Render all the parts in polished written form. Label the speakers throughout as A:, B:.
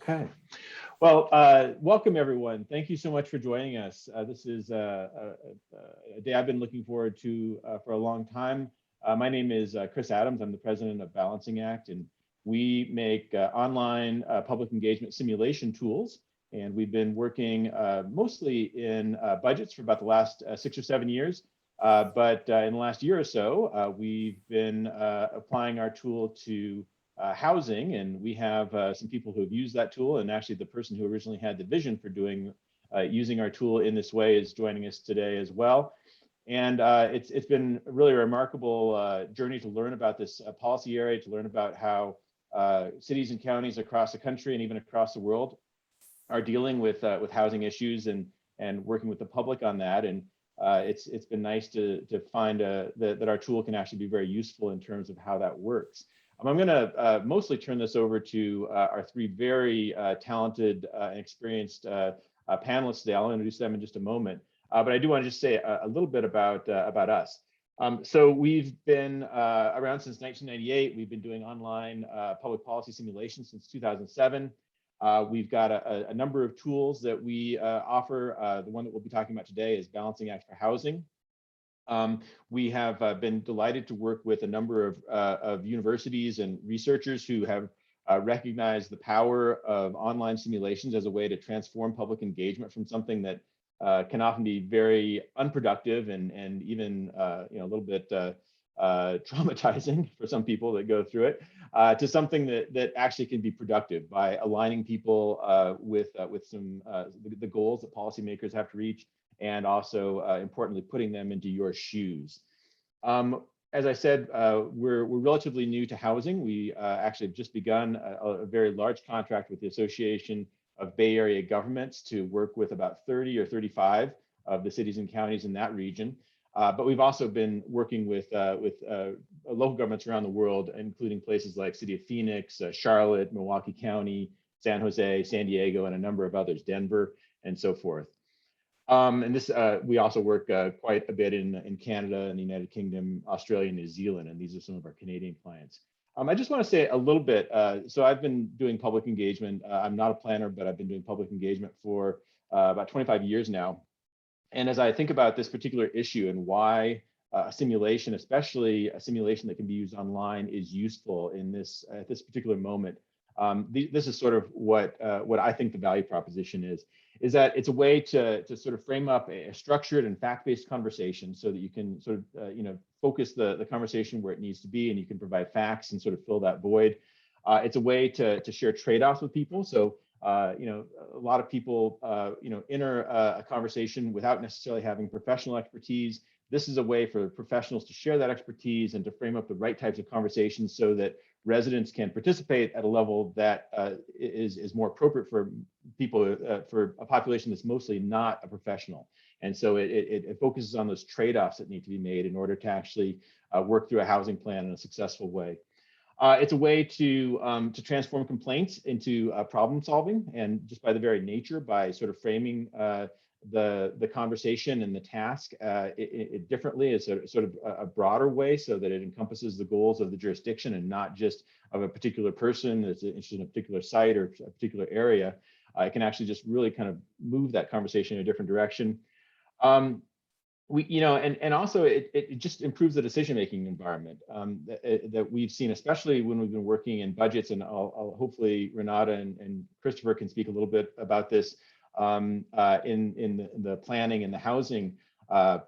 A: Okay. Well, welcome everyone. Thank you so much for joining us. This is a day I've been looking forward to for a long time. My name is Chris Adams. I'm the president of Balancing Act, and we make online public engagement simulation tools. And we've been working mostly in budgets for about the last 6 or 7 years. But in the last year or so, we've been applying our tool to housing, and we have some people who have used that tool, and actually the person who originally had the vision for using our tool in this way is joining us today as well. And it's been a really remarkable journey to learn about this policy area, to learn about how cities and counties across the country and even across the world are dealing with housing issues and working with the public on that. And it's been nice to find that our tool can actually be very useful in terms of how that works. I'm going to mostly turn this over to our three very talented and experienced panelists today. I'll introduce them in just a moment, but I do want to just say a little bit about us. So we've been around since 1998. We've been doing online public policy simulations since 2007. We've got a number of tools that we offer. The one that we'll be talking about today is Balancing Act for Housing. We have been delighted to work with a number of universities and researchers who have recognized the power of online simulations as a way to transform public engagement from something that can often be very unproductive and even a little bit traumatizing for some people that go through it, to something that actually can be productive by aligning people with some the goals that policymakers have to reach, and also importantly, putting them into your shoes. As I said, we're relatively new to housing. We actually have just begun a very large contract with the Association of Bay Area Governments to work with about 30 or 35 of the cities and counties in that region. But we've also been working with local governments around the world, including places like City of Phoenix, Charlotte, Milwaukee County, San Jose, San Diego, and a number of others, Denver, and so forth. And this, we also work quite a bit in Canada and the United Kingdom, Australia, and New Zealand, and these are some of our Canadian clients. I just want to say a little bit. So I've been doing public engagement. I'm not a planner, but I've been doing public engagement for about 25 years now. And as I think about this particular issue and why a simulation, especially a simulation that can be used online, is useful in this at this particular moment, this is sort of what I think the value proposition is that it's a way to sort of frame up a structured and fact-based conversation so that you can sort of focus the conversation where it needs to be, and you can provide facts and sort of fill that void. It's a way to share trade-offs with people. So a lot of people enter a conversation without necessarily having professional expertise. This is a way for professionals to share that expertise and to frame up the right types of conversations so that residents can participate at a level that is more appropriate for people, for a population that's mostly not a professional. And so it focuses on those trade-offs that need to be made in order to actually work through a housing plan in a successful way. It's a way to transform complaints into problem solving, and just by the very nature, by sort of framing the conversation and the task it differently, is sort of a broader way, so that it encompasses the goals of the jurisdiction and not just of a particular person that's interested in a particular site or a particular area. It can actually just really kind of move that conversation in a different direction. And also it just improves the decision-making environment that we've seen, especially when we've been working in budgets. And I'll hopefully Renata and Christopher can speak a little bit about this in the planning and the housing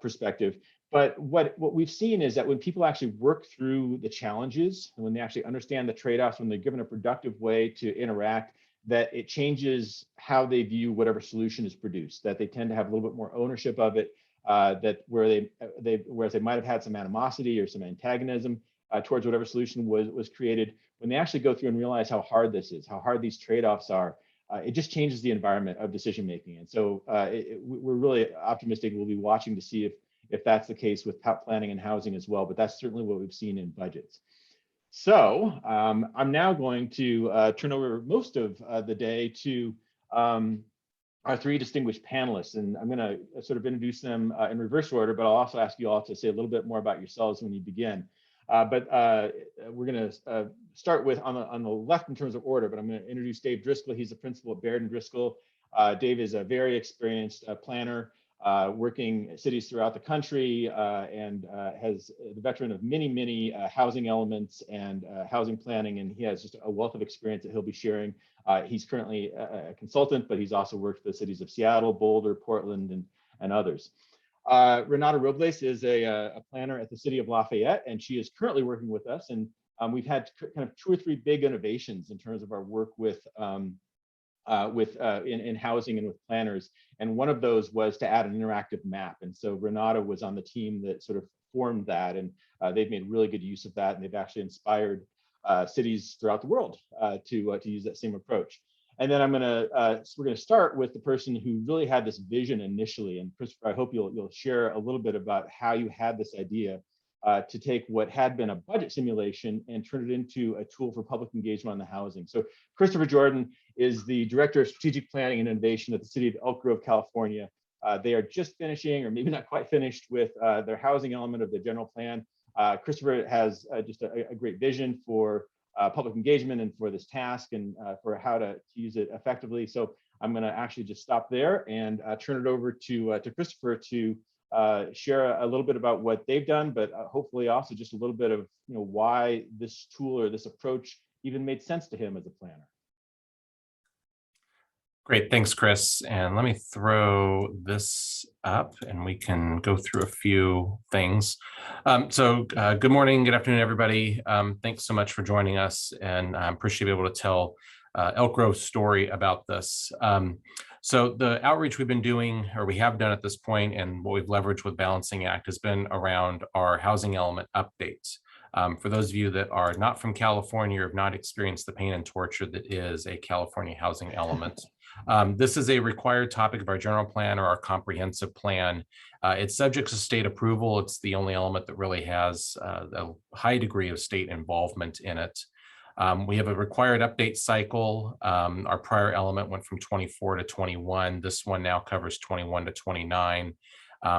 A: perspective. But what we've seen is that when people actually work through the challenges, and when they actually understand the trade-offs, when they're given a productive way to interact, that it changes how they view whatever solution is produced, that they tend to have a little bit more ownership of it, that whereas they might have had some animosity or some antagonism towards whatever solution was created, when they actually go through and realize how hard this is, how hard these trade-offs are, it just changes the environment of decision making. And so we're really optimistic. We'll be watching to see if that's the case with planning and housing as well, but that's certainly what we've seen in budgets. So I'm now going to turn over most of the day to our three distinguished panelists, and I'm going to sort of introduce them in reverse order, but I'll also ask you all to say a little bit more about yourselves when you begin. But we're going to start with on the left in terms of order, but I'm going to introduce Dave Driskell. He's the principal at Baird+Driskell. Dave is a very experienced planner, working cities throughout the country, and has the veteran of many housing elements and housing planning, and he has just a wealth of experience that he'll be sharing. He's currently a consultant, but he's also worked for the cities of Seattle, Boulder, Portland, and others. Renata Robles is a planner at the city of Lafayette, and she is currently working with us. And we've had kind of 2 or 3 big innovations in terms of our work with in housing and with planners. And one of those was to add an interactive map. And so Renata was on the team that sort of formed that, and they've made really good use of that, and they've actually inspired cities throughout the world to use that same approach. And then we're gonna start with the person who really had this vision initially. And Christopher, I hope you'll share a little bit about how you had this idea to take what had been a budget simulation and turn it into a tool for public engagement on the housing. So Christopher Jordan is the Director of Strategic Planning and Innovation at the city of Elk Grove, California. They are just finishing, or maybe not quite finished, with their housing element of the general plan. Christopher has just a great vision for public engagement and for this task, and for how to use it effectively. So I'm going to actually just stop there and turn it over to Christopher to share a little bit about what they've done, but hopefully also just a little bit of why this tool or this approach even made sense to him as a planner.
B: Great, thanks, Chris. And let me throw this up and we can go through a few things. Good morning, good afternoon, everybody. Thanks so much for joining us, and I'm appreciative to be able to tell Elk Grove's story about this. So the outreach we've been doing, or we have done at this point, and what we've leveraged with Balancing Act has been around our housing element updates. For those of you that are not from California or have not experienced the pain and torture that is a California housing element, this is a required topic of our general plan or our comprehensive plan. It's subject to state approval. It's the only element that really has a high degree of state involvement in it. We have a required update cycle. Our prior element went from 24 to 21. This one now covers 21 to 29.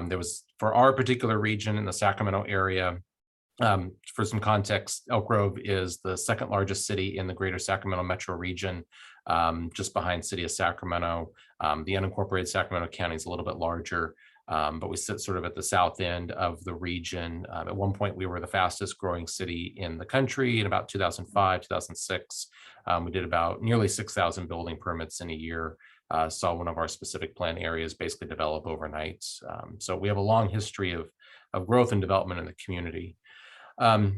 B: There was, for our particular region in the Sacramento area, for some context, Elk Grove is the 2nd largest city in the greater Sacramento metro region, just behind city of Sacramento. The unincorporated Sacramento County is a little bit larger, but we sit sort of at the south end of the region. At one point, we were the fastest growing city in the country in about 2005, 2006. We did about nearly 6,000 building permits in a year. Saw one of our specific plan areas basically develop overnight. So we have a long history of growth and development in the community.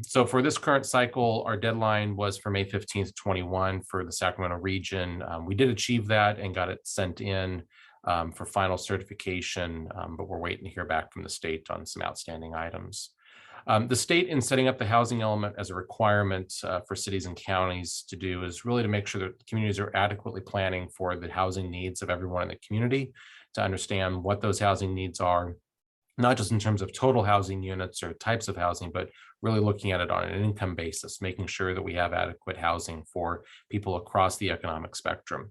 B: So for this current cycle, our deadline was for May 15th, 21 for the Sacramento region. We did achieve that and got it sent in for final certification, but we're waiting to hear back from the state on some outstanding items. The state, in setting up the housing element as a requirement for cities and counties to do, is really to make sure that communities are adequately planning for the housing needs of everyone in the community, to understand what those housing needs are, not just in terms of total housing units or types of housing, but really looking at it on an income basis, making sure that we have adequate housing for people across the economic spectrum.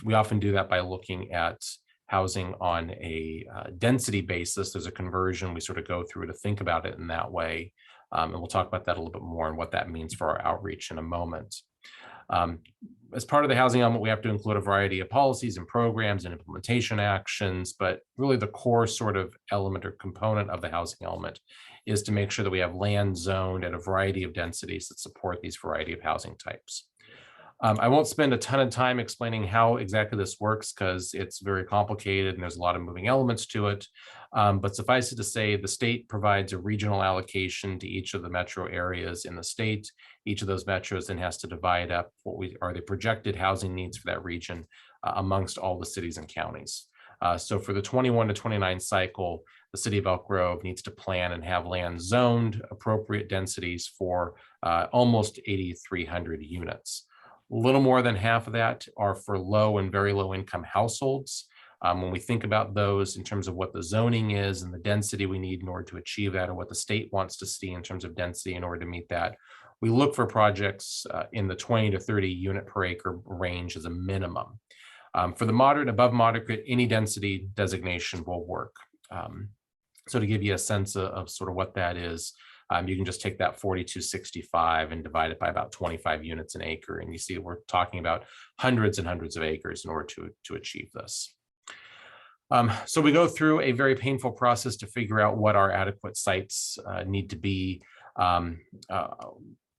B: We often do that by looking at housing on a density basis. There's a conversion we sort of go through to think about it in that way. And we'll talk about that a little bit more and what that means for our outreach in a moment. As part of the housing element, we have to include a variety of policies and programs and implementation actions, but really the core sort of element or component of the housing element is to make sure that we have land zoned at a variety of densities that support these variety of housing types. I won't spend a ton of time explaining how exactly this works because it's very complicated and there's a lot of moving elements to it. But suffice it to say, the state provides a regional allocation to each of the metro areas in the state. Each of those metros then has to divide up what are the projected housing needs for that region amongst all the cities and counties. So for the 21 to 29 cycle, the city of Elk Grove needs to plan and have land zoned appropriate densities for almost 8,300 units. A little more than half of that are for low and very low income households. When we think about those in terms of what the zoning is and the density we need in order to achieve that, or what the state wants to see in terms of density in order to meet that, we look for projects in the 20 to 30 unit per acre range as a minimum. For the moderate, above moderate, any density designation will work. So to give you a sense of sort of what that is, You can just take that 4265 and divide it by about 25 units an acre. And you see we're talking about hundreds and hundreds of acres in order to achieve this. So we go through a very painful process to figure out what our adequate sites need to be.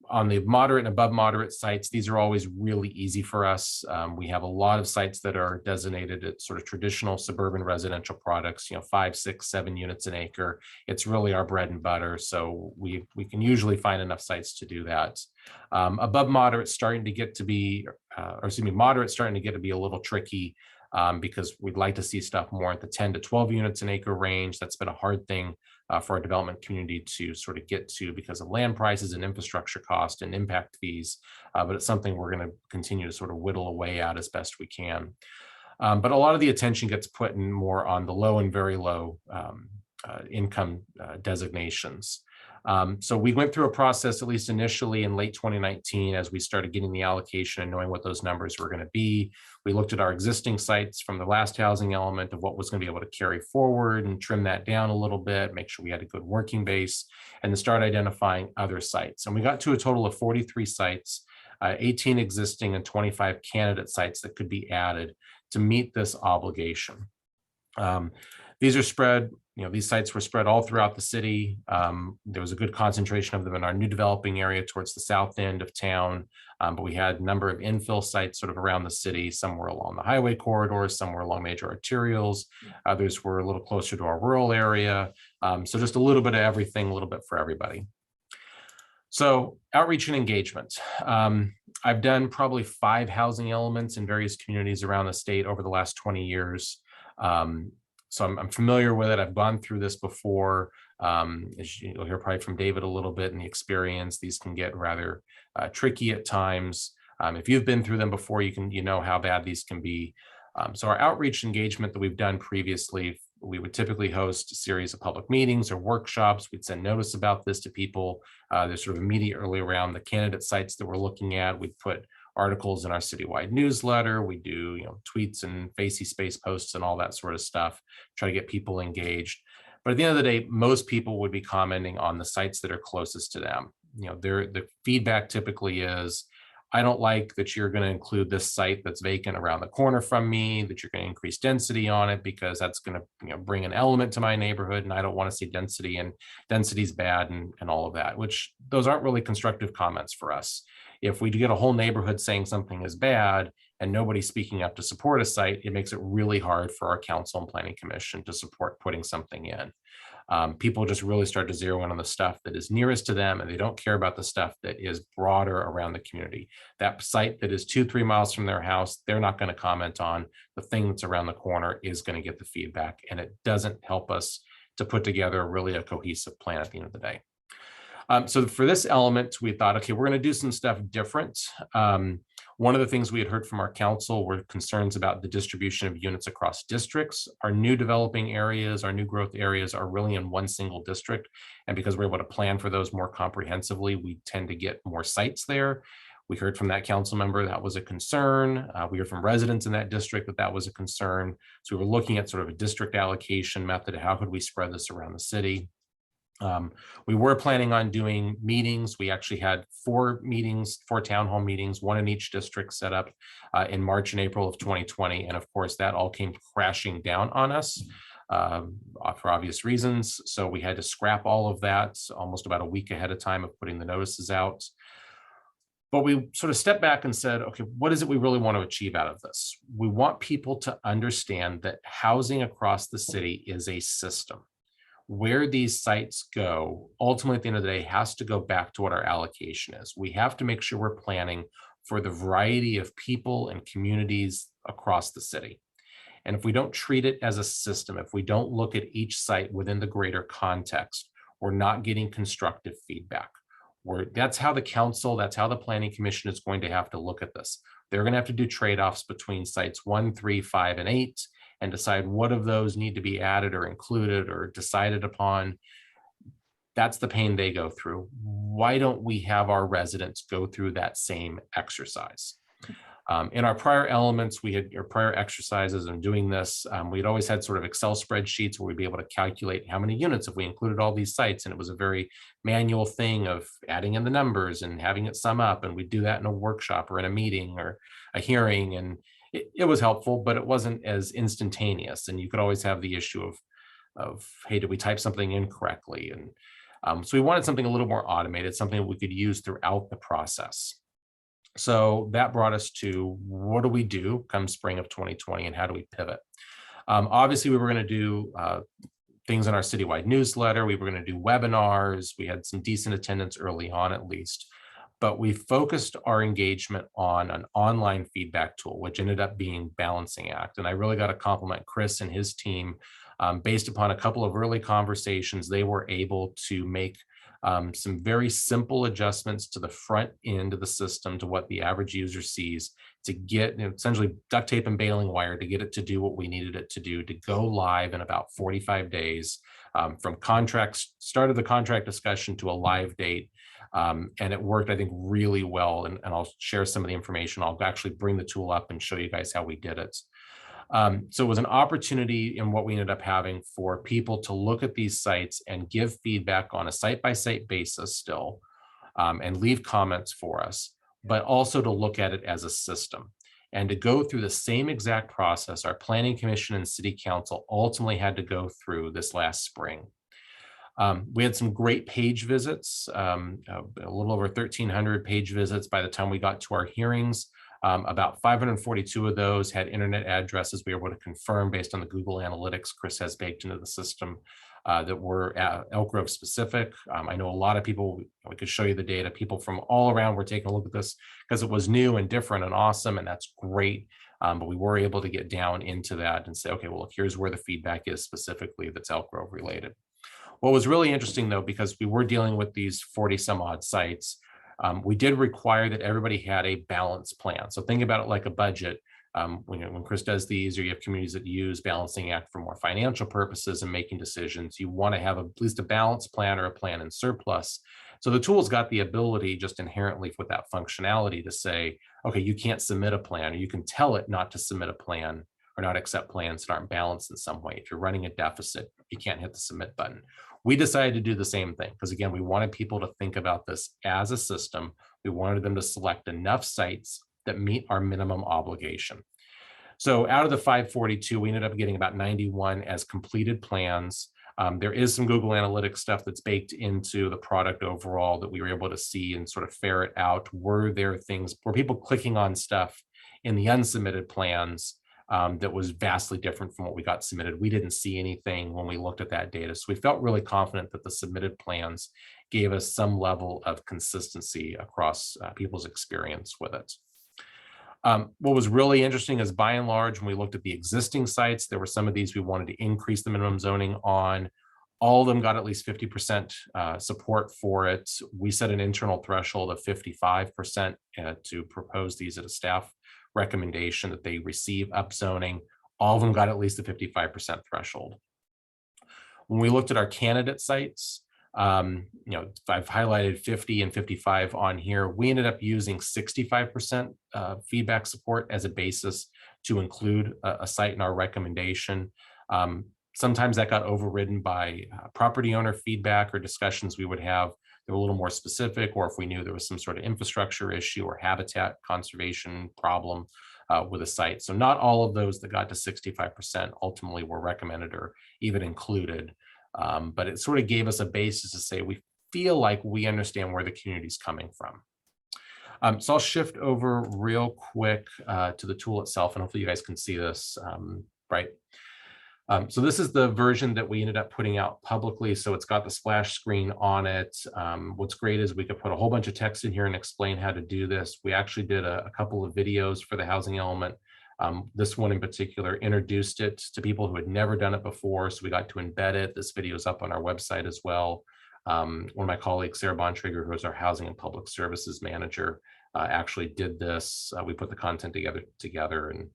B: On the moderate and above moderate sites, these are always really easy for us. We have a lot of sites that are designated at sort of traditional suburban residential products, 5, 6, 7 units an acre. It's really our bread and butter. So we can usually find enough sites to do that. Above moderate starting to get to be, moderate starting to get to be a little tricky. Because we'd like to see stuff more at the 10 to 12 units an acre range. That's been a hard thing for our development community to sort of get to because of land prices and infrastructure cost and impact fees. But it's something we're going to continue to sort of whittle away at as best we can. But a lot of the attention gets put in more on the low and very low income designations. So we went through a process, at least initially in late 2019, as we started getting the allocation and knowing what those numbers were going to be. We looked at our existing sites from the last housing element of what was going to be able to carry forward and trim that down a little bit, make sure we had a good working base, and then start identifying other sites. And we got to a total of 43 sites, 18 existing and 25 candidate sites that could be added to meet this obligation. These are spread, these sites were spread all throughout the city. There was a good concentration of them in our new developing area towards the south end of town. But we had a number of infill sites sort of around the city. Some were along the highway corridors, some were along major arterials. Others were a little closer to our rural area. So just a little bit of everything, a little bit for everybody. So outreach and engagement. I've done probably 5 housing elements in various communities around the state over the last 20 years. So I'm familiar with it. I've gone through this before. As you'll hear probably from David a little bit in the experience, these can get rather tricky at times. If you've been through them before, you know how bad these can be. So our outreach engagement that we've done previously, we would typically host a series of public meetings or workshops. We'd send notice about this to people. There's sort of immediately around the candidate sites that we're looking at. We'd put articles in our citywide newsletter. We do, tweets and Facey Space posts and all that sort of stuff, try to get people engaged. But at the end of the day, most people would be commenting on the sites that are closest to them. The feedback typically is, I don't like that you're going to include this site that's vacant around the corner from me, that you're going to increase density on it because that's going to bring an element to my neighborhood, and I don't want to see density, and density's bad and all of that, which those aren't really constructive comments for us. If we get a whole neighborhood saying something is bad and nobody's speaking up to support a site, it makes it really hard for our council and planning commission to support putting something in. People just really start to zero in on the stuff that is nearest to them, and they don't care about the stuff that is broader around the community. That site that is 2-3 miles from their house, they're not going to comment on. The thing that's around the corner is going to get the feedback, and it doesn't help us to put together really a cohesive plan at the end of the day. So for this element, we thought, okay, we're going to do some stuff different. One of the things we had heard from our council were concerns about the distribution of units across districts. Our new developing areas, our new growth areas are really in one single district. And because we're able to plan for those more comprehensively, we tend to get more sites there. We heard from that council member that was a concern. We heard from residents in that district that was a concern. So we were looking at sort of a district allocation method. How could we spread this around the city? We were planning on doing meetings. We actually had 4 meetings, 4 town hall meetings, 1 in each district set up in March and April of 2020. And of course, that all came crashing down on us for obvious reasons. So we had to scrap all of that almost about a week ahead of time of putting the notices out. But we sort of stepped back and said, okay, what is it we really want to achieve out of this? We want people to understand that housing across the city is a system. Where these sites go, ultimately at the end of the day, has to go back to what our allocation is. We have to make sure we're planning for the variety of people and communities across the city. And if we don't treat it as a system, if we don't look at each site within the greater context, we're not getting constructive feedback. That's how the council, that's how the planning commission is going to have to look at this. They're going to have to do trade-offs between sites 1, 3, 5, and 8, and decide what of those need to be added or included or decided upon. That's the pain they go through. Why don't we have our residents go through that same exercise? In our prior elements, we had our prior exercises and doing this, we'd always had sort of Excel spreadsheets where we'd be able to calculate how many units if we included all these sites. And it was a very manual thing of adding in the numbers and having it sum up. And we'd do that in a workshop or in a meeting or a hearing. And it was helpful, but it wasn't as instantaneous. And you could always have the issue of hey, did we type something incorrectly? And so we wanted something a little more automated, something that we could use throughout the process. So that brought us to what do we do come spring of 2020 and how do we pivot? Obviously, we were going to do things in our citywide newsletter. We were going to do webinars. We had some decent attendance early on, at least. But we focused our engagement on an online feedback tool, which ended up being Balancing Act. And I really got to compliment Chris and his team. Based upon a couple of early conversations, they were able to make some very simple adjustments to the front end of the system to what the average user sees to get essentially duct tape and baling wire to get it to do what we needed it to do, to go live in about 45 days from start of the contract discussion to a live date. And it worked, I think, really well. And I'll share some of the information. I'll actually bring the tool up and show you guys how we did it. So it was an opportunity in what we ended up having for people to look at these sites and give feedback on a site-by-site basis still, and leave comments for us, but also to look at it as a system and to go through the same exact process our Planning Commission and City Council ultimately had to go through this last spring. We had some great page visits, a little over 1,300 page visits by the time we got to our hearings. About 542 of those had internet addresses we were able to confirm based on the Google Analytics Chris has baked into the system that were Elk Grove specific. I know a lot of people, we could show you the data, people from all around were taking a look at this because it was new and different and awesome, and that's great. But we were able to get down into that and say, okay, well, here's where the feedback is specifically that's Elk Grove related. What was really interesting, though, because we were dealing with these 40 some odd sites, we did require that everybody had a balanced plan. So think about it like a budget. When Chris does these, or you have communities that use Balancing Act for more financial purposes and making decisions, you want to have at least a balanced plan or a plan in surplus. So the tool's got the ability just inherently with that functionality to say, okay, you can't submit a plan, or you can tell it not to submit a plan or not accept plans that aren't balanced in some way. If you're running a deficit, you can't hit the submit button. We decided to do the same thing because, again, we wanted people to think about this as a system. We wanted them to select enough sites that meet our minimum obligation. So out of the 542, we ended up getting about 91 as completed plans. There is some Google Analytics stuff that's baked into the product overall that we were able to see and sort of ferret out. Were people clicking on stuff in the unsubmitted plans that was vastly different from what we got submitted? We didn't see anything when we looked at that data. So we felt really confident that the submitted plans gave us some level of consistency across people's experience with it. What was really interesting is, by and large, when we looked at the existing sites, there were some of these we wanted to increase the minimum zoning on. All of them got at least 50% support for it. We set an internal threshold of 55% to propose these at a staff recommendation that they receive upzoning. All of them got at least a 55% threshold. When we looked at our candidate sites, I've highlighted 50 and 55 on here. We ended up using 65% feedback support as a basis to include a site in our recommendation. Sometimes that got overridden by property owner feedback or discussions we would have that were a little more specific, or if we knew there was some sort of infrastructure issue or habitat conservation problem with a site. So not all of those that got to 65% ultimately were recommended or even included. But it sort of gave us a basis to say we feel like we understand where the community is coming from. So I'll shift over real quick to the tool itself, and hopefully you guys can see this, right? So this is the version that we ended up putting out publicly. So it's got the splash screen on it. What's great is we could put a whole bunch of text in here and explain how to do this. We actually did a couple of videos for the housing element. This one in particular introduced it to people who had never done it before, so we got to embed it. This video is up on our website as well. One of my colleagues, Sarah Bontrager, who is our Housing and Public Services Manager, actually did this. We put the content together, and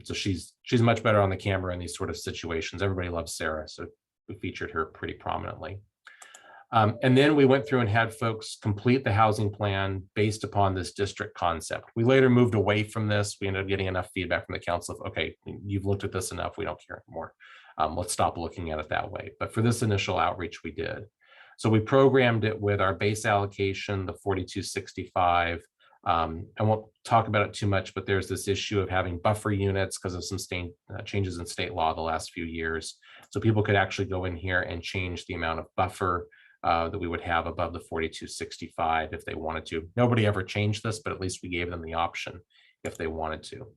B: so she's much better on the camera in these sort of situations. Everybody loves Sarah, so we featured her pretty prominently. And then we went through and had folks complete the housing plan based upon this district concept. We later moved away from this. We ended up getting enough feedback from the council of, okay, you've looked at this enough, we don't care anymore. Let's stop looking at it that way. But for this initial outreach, we did. So we programmed it with our base allocation, the 4265. I won't talk about it too much, but there's this issue of having buffer units because of some changes in state law the last few years. So people could actually go in here and change the amount of buffer that we would have above the 4265 if they wanted to. Nobody ever changed this, but at least we gave them the option if they wanted to.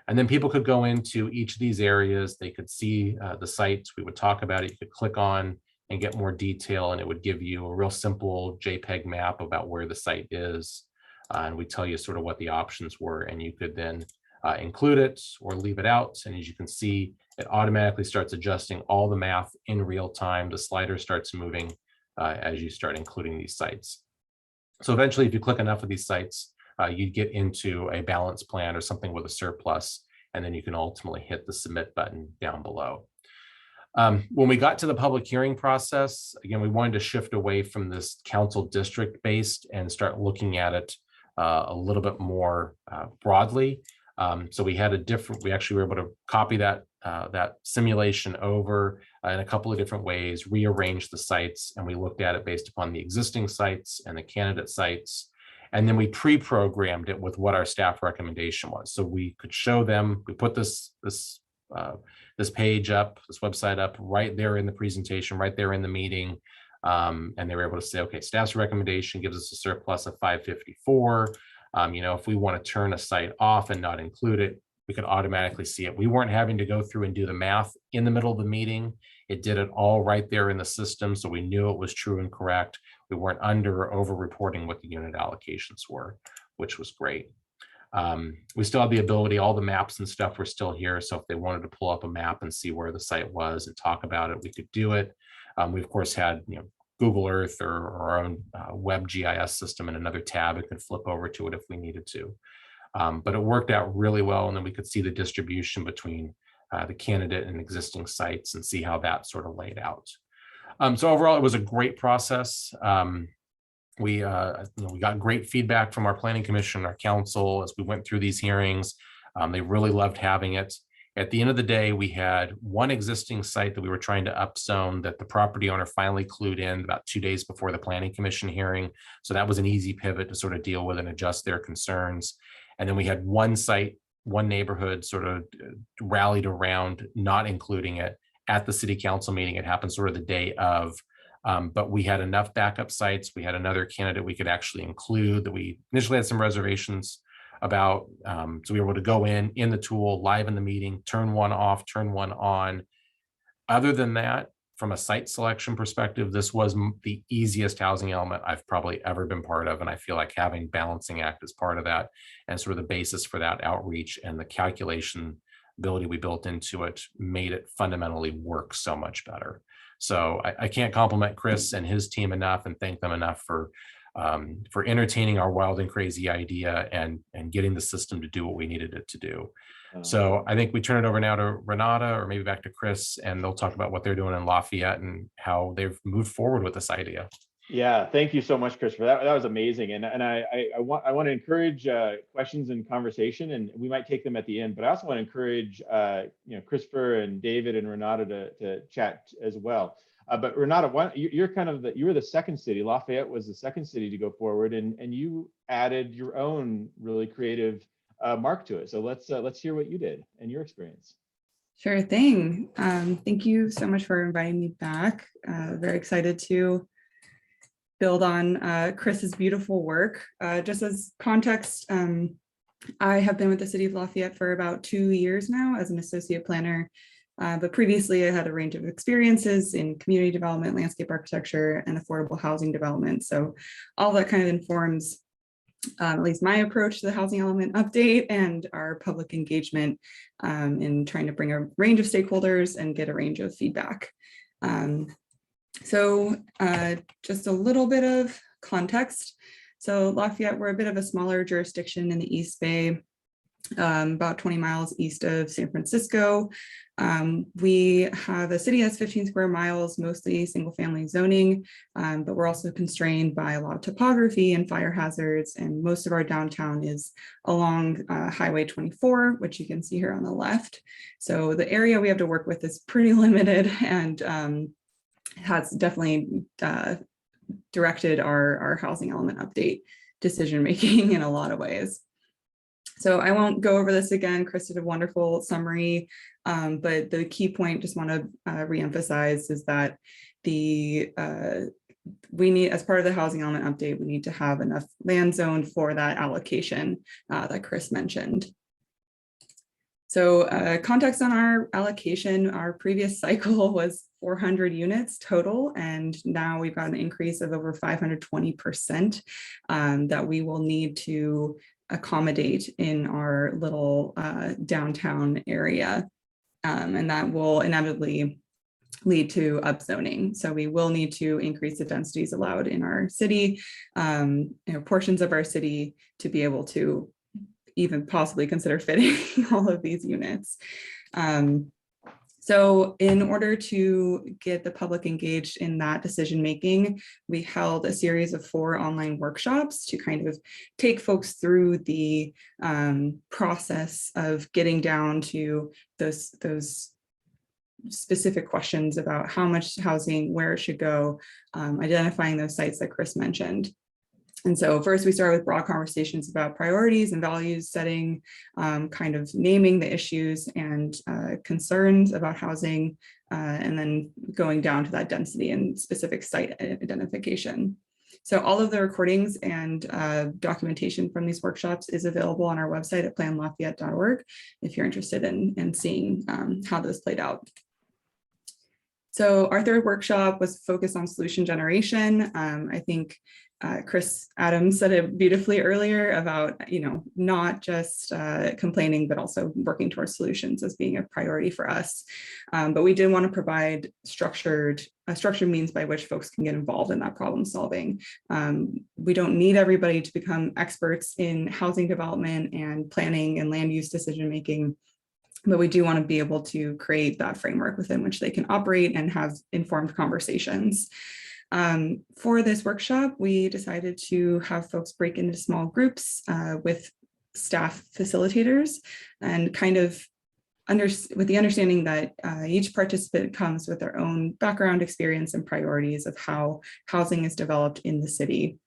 B: And then people could go into each of these areas. They could see the sites. We would talk about it. You could click on and get more detail, and it would give you a real simple JPEG map about where the site is. And we tell you sort of what the options were, and you could then include it or leave it out. And as you can see, it automatically starts adjusting all the math in real time. The slider starts moving as you start including these sites. So eventually, if you click enough of these sites, you'd get into a balance plan or something with a surplus, and then you can ultimately hit the submit button down below. When we got to the public hearing process, again, we wanted to shift away from this council district based and start looking at it a little bit more broadly. So we had we actually were able to copy that simulation over in a couple of different ways, rearrange the sites, and we looked at it based upon the existing sites and the candidate sites. And then we pre-programmed it with what our staff recommendation was. So we could show them, we put this page up, this website up right there in the presentation, right there in the meeting. And they were able to say, okay, staff's recommendation gives us a surplus of 554. If we want to turn a site off and not include it, we could automatically see it. We weren't having to go through and do the math in the middle of the meeting. It did it all right there in the system. So we knew it was true and correct. We weren't under or over reporting what the unit allocations were, which was great. We still have the ability, all the maps and stuff were still here. So if they wanted to pull up a map and see where the site was and talk about it, we could do it. We of course had Google Earth or our own web GIS system in another tab. It could flip over to it if we needed to. But it worked out really well. And then we could see the distribution between the candidate and existing sites and see how that sort of laid out. So overall, it was a great process. We got great feedback from our planning commission, our council, as we went through these hearings. They really loved having it. At the end of the day, we had one existing site that we were trying to upzone that the property owner finally clued in about 2 days before the planning commission hearing. So that was an easy pivot to sort of deal with and adjust their concerns. And then we had one site, one neighborhood sort of rallied around not including it at the city council meeting. It happened sort of the day of, but we had enough backup sites. We had another candidate we could actually include that we initially had some reservations about. So we were able to go in the tool, live in the meeting, turn one off, turn one on. Other than that, from a site selection perspective, this was the easiest housing element I've probably ever been part of. And I feel like having Balancing Act as part of that and sort of the basis for that outreach and the calculation ability we built into it made it fundamentally work so much better. So I can't compliment Chris and his team enough and thank them enough for entertaining our wild and crazy idea and getting the system to do what we needed it to do. So I think we turn it over now to Renata or maybe back to Chris, and they'll talk about what they're doing in Lafayette and how they've moved forward with this idea.
A: Yeah, thank you so much, Chris, for that. That was amazing. And I want to encourage questions and conversation, and we might take them at the end, but I also want to encourage Christopher and David and Renata to chat as well. But Renata, you were the second city. Lafayette was the second city to go forward, and you added your own really creative mark to it. So let's hear what you did and your experience.
C: Sure thing. Thank you so much for inviting me back. Very excited to build on Chris's beautiful work. Just as context, I have been with the city of Lafayette for about 2 years now as an associate planner. But previously I had a range of experiences in community development, landscape architecture, and affordable housing development. So all that kind of informs at least my approach to the housing element update and our public engagement in trying to bring a range of stakeholders and get a range of feedback. So just a little bit of context. So Lafayette, we're a bit of a smaller jurisdiction in the East Bay. about 20 miles east of San Francisco. We have a city has 15 square miles, mostly single family zoning, but we're also constrained by a lot of topography and fire hazards. And most of our downtown is along Highway 24, which you can see here on the left. So the area we have to work with is pretty limited and has definitely directed our housing element update decision-making in a lot of ways. So I won't go over this again. Chris did a wonderful summary, but the key point just want to reemphasize is that we need, as part of the housing element update, we need to have enough land zoned for that allocation that Chris mentioned. So context on our allocation, our previous cycle was 400 units total, and now we've got an increase of over 520% that we will need to accommodate in our little downtown area. And that will inevitably lead to upzoning. So we will need to increase the densities allowed in our city, portions of our city, to be able to even possibly consider fitting all of these units. So in order to get the public engaged in that decision-making, we held a series of 4 online workshops to kind of take folks through the process of getting down to those specific questions about how much housing, where it should go, identifying those sites that Chris mentioned. And so first we started with broad conversations about priorities and values setting, kind of naming the issues and concerns about housing, and then going down to that density and specific site identification. So all of the recordings and documentation from these workshops is available on our website at planlafayette.org if you're interested in seeing how those played out. So our third workshop was focused on solution generation. I think Chris Adams said it beautifully earlier about, not just complaining, but also working towards solutions as being a priority for us. But we did want to provide structured means by which folks can get involved in that problem solving. We don't need everybody to become experts in housing development and planning and land use decision making, but we do want to be able to create that framework within which they can operate and have informed conversations. For this workshop, we decided to have folks break into small groups with staff facilitators and kind of with the understanding that each participant comes with their own background, experience, and priorities of how housing is developed in the city,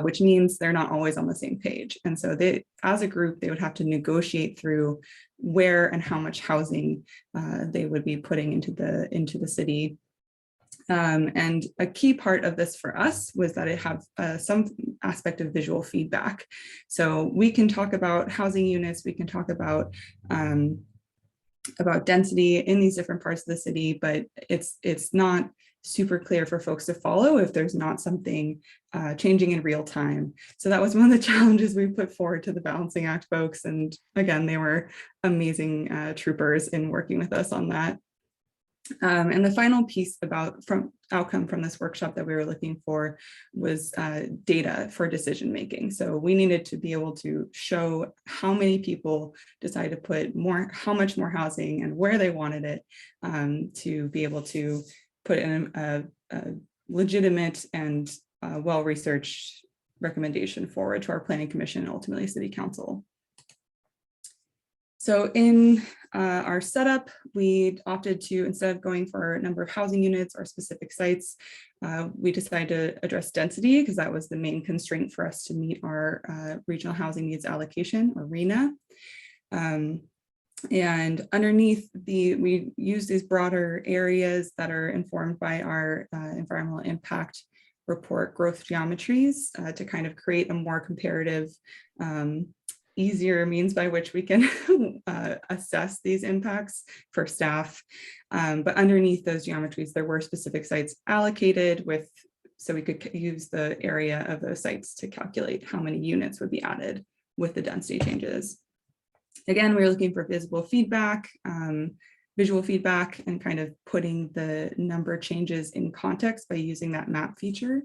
C: which means they're not always on the same page. And so they, as a group, they would have to negotiate through where and how much housing they would be putting into the city. And a key part of this for us was that it have some aspect of visual feedback. So we can talk about housing units, we can talk about density in these different parts of the city, but it's not super clear for folks to follow if there's not something changing in real time. So that was one of the challenges we put forward to the Balancing Act folks. And again, they were amazing troopers in working with us on that. And the final piece outcome from this workshop that we were looking for was data for decision making. So we needed to be able to show how many people decided to put how much more housing and where they wanted it, to be able to put in a legitimate and well-researched recommendation forward to our Planning Commission and ultimately City Council. So in our setup, we opted to, instead of going for a number of housing units or specific sites, we decided to address density because that was the main constraint for us to meet our regional housing needs allocation, or RHNA. And underneath we use these broader areas that are informed by our environmental impact report growth geometries to kind of create a more comparative, easier means by which we can assess these impacts for staff. But underneath those geometries, there were specific sites allocated so we could use the area of those sites to calculate how many units would be added with the density changes. Again, we were looking for visible feedback, visual feedback, and kind of putting the number changes in context by using that map feature.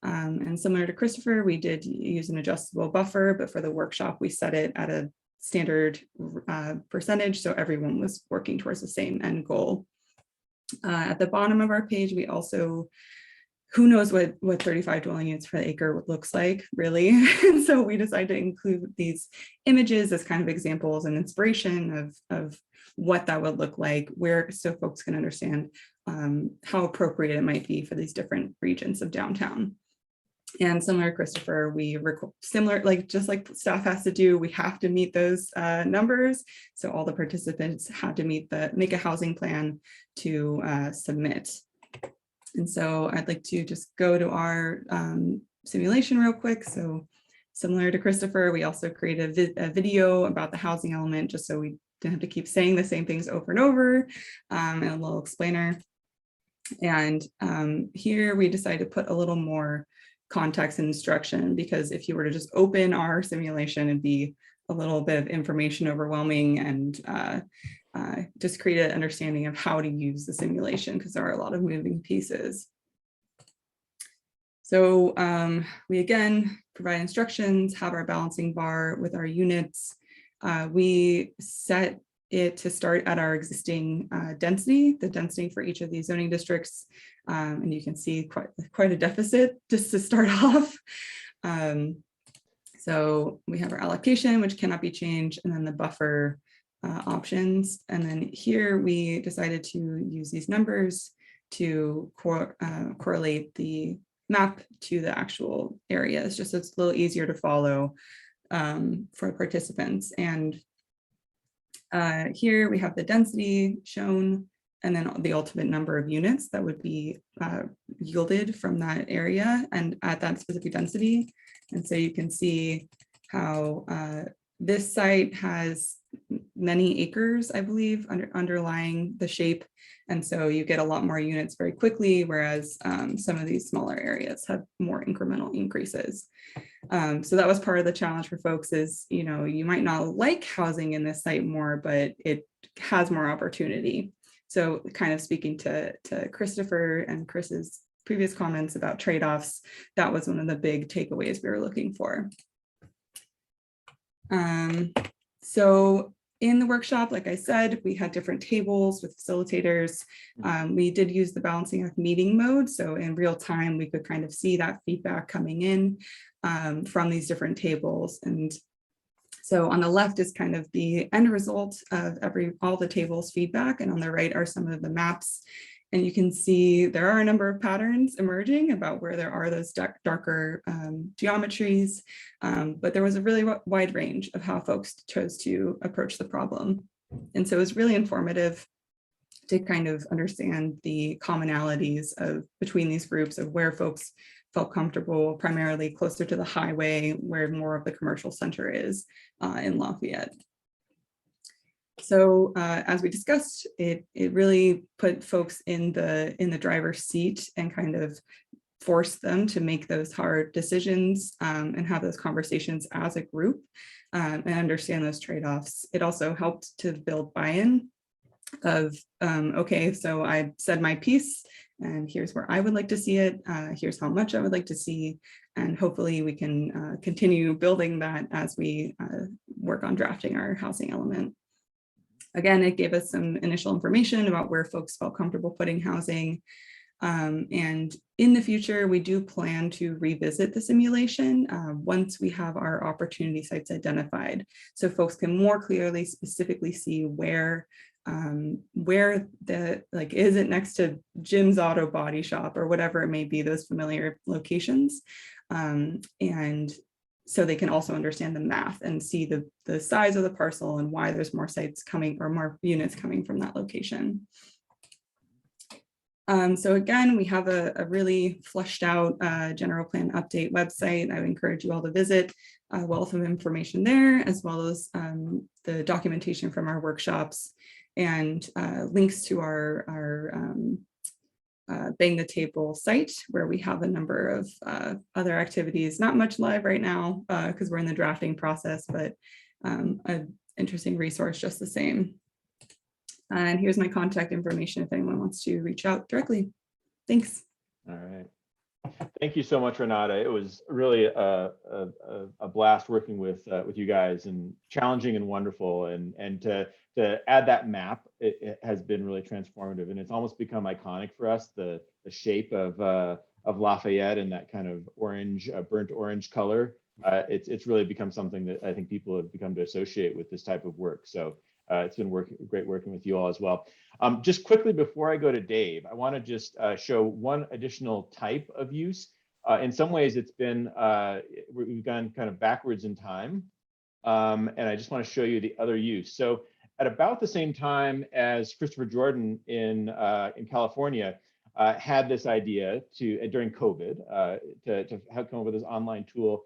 C: And similar to Christopher, we did use an adjustable buffer, but for the workshop, we set it at a standard percentage, so everyone was working towards the same end goal. At the bottom of our page, we also, who knows what 35 dwelling units per acre looks like, really. And so we decided to include these images as kind of examples and inspiration of what that would look like, so folks can understand how appropriate it might be for these different regions of downtown. And similar to Christopher, just like staff has to do, we have to meet those numbers. So all the participants had to make a housing plan to submit. And so I'd like to just go to our simulation real quick. So similar to Christopher, we also created a video about the housing element, just so we didn't have to keep saying the same things over and over, and a little explainer. And here we decided to put a little more context and instruction, because if you were to just open our simulation, it'd be a little bit of information overwhelming, and just create an understanding of how to use the simulation, because there are a lot of moving pieces. So we again provide instructions, have our balancing bar with our units. We set it to start at our existing density, the density for each of these zoning districts. And you can see quite a deficit just to start off. So we have our allocation, which cannot be changed, and then the buffer options. And then here we decided to use these numbers to correlate the map to the actual areas, just so it's a little easier to follow for participants. And here we have the density shown, and then the ultimate number of units that would be yielded from that area and at that specific density. And so you can see how this site has many acres, I believe, underlying the shape. And so you get a lot more units very quickly, whereas some of these smaller areas have more incremental increases. So that was part of the challenge for folks is, you might not like housing in this site more, but it has more opportunity. So kind of speaking to Christopher and Chris's previous comments about trade-offs, that was one of the big takeaways we were looking for. So in the workshop, like I said, we had different tables with facilitators. We did use the balancing act meeting mode. So in real time, we could kind of see that feedback coming in from these different tables. And so on the left is kind of the end result of all the tables feedback, and on the right are some of the maps. And you can see there are a number of patterns emerging about where there are those darker geometries, but there was a really wide range of how folks chose to approach the problem. And so it was really informative to kind of understand the commonalities between these groups of where folks felt comfortable, primarily closer to the highway, where more of the commercial center is in Lafayette. So as we discussed, it really put folks in the driver's seat and kind of forced them to make those hard decisions and have those conversations as a group and understand those trade-offs. It also helped to build buy-in of, okay, so I said my piece, and here's where I would like to see it. Here's how much I would like to see. And hopefully we can continue building that as we work on drafting our housing element. Again, it gave us some initial information about where folks felt comfortable putting housing. And in the future, we do plan to revisit the simulation once we have our opportunity sites identified. So folks can more clearly, specifically see where is it next to Jim's Auto Body Shop or whatever it may be, those familiar locations. And so they can also understand the math and see the size of the parcel and why there's more sites coming or more units coming from that location. So again, we have a really fleshed out general plan update website. I would encourage you all to visit. A wealth of information there, as well as the documentation from our workshops and links to our Bang the Table site, where we have a number of other activities, not much live right now because we're in the drafting process, but an interesting resource just the same. And here's my contact information if anyone wants to reach out directly. Thanks.
A: All right. Thank you so much, Renata. It was really a blast working with you guys, and challenging and wonderful. And to add that map, it has been really transformative, and it's almost become iconic for us. The shape of Lafayette and that kind of orange, burnt orange color. It's really become something that I think people have become to associate with this type of work. So it's been great working with you all as well. Just quickly before I go to Dave, I want to just show one additional type of use. In some ways, it's been we've gone kind of backwards in time, and I just want to show you the other use. So at about the same time as Christopher Jordan in California had this idea during COVID to come up with this online tool.